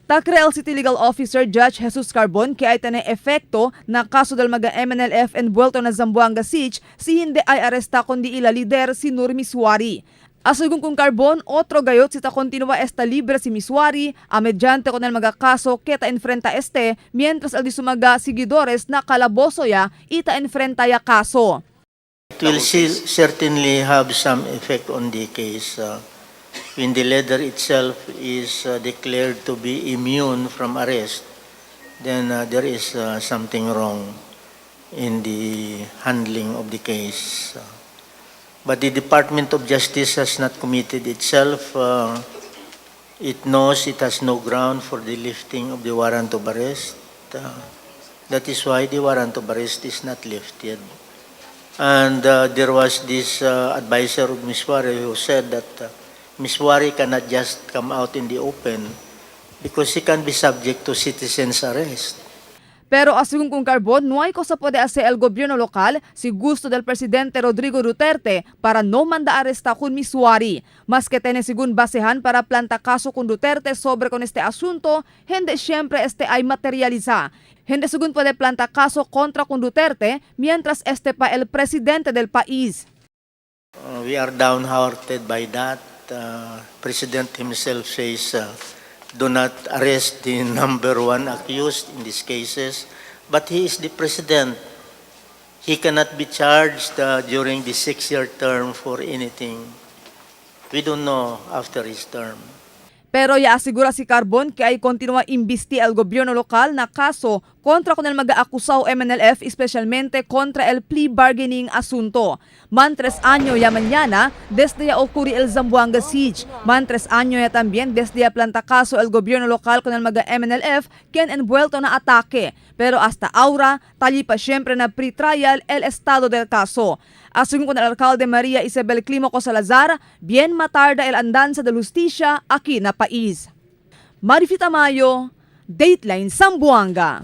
Tacreal City Legal Officer Judge Jesus Carbon kaya ito na efekto na kaso dal mga MNLF and Vuelto na Zamboanga Siege si hindi ay aresta kundi ila lider si Nur Misuari. Asugon kung Carbon, otro gayot si ta continua esta libre si Misuari, a medyante kon mga kaso keta enfrenta este, mientras al di sumaga seguidores na kalaboso ya ita enfrenta ya kaso. It will certainly have some effect on the case. When the leader itself is declared to be immune from arrest, then there is something wrong in the handling of the case. But the Department of Justice has not committed itself. It knows it has no ground for the lifting of the warrant of arrest. That is why the warrant of arrest is not lifted. And there was this advisor of Ms. Wari who said that Ms. Wari cannot just come out in the open because she can be subject to citizen's arrest. Pero asugon kung Carbon, nuay ko sa pode ase el gobyerno lokal si gusto del Presidente Rodrigo Duterte para no manda aresta kun Misuari. Mas que tene sigun basehan para planta kaso kun Duterte sobre con este asunto, hindi siyempre este ay materializa. Hindi sigun pode planta kaso kontra kun Duterte mientras este pa el Presidente del país. We are downhearted by that. President himself says do not arrest the number one accused in these cases, but he is the president. He cannot be charged during the 6-year term for anything. We don't know after his term. Pero yaasigura si Carbon que ay kontinua imbesti al gobyerno lokal na kaso kontra con el mag-aakusaw MNLF especialmente kontra el plea bargaining asunto. Man 3 años ya mañana desde ya ocurri el Zamboanga Siege. Man 3 años ya también desde ya planta kaso el gobierno lokal con el mag-MNLF quien envuelto na atake. Pero hasta ahora, tali pa siyempre na pre-trial el estado del caso. Asungo con el alcalde Maria Isabel Climoco Salazar, bien matarda el andanza de justicia aquí na país. Marifita Mayo, Dateline Zamboanga.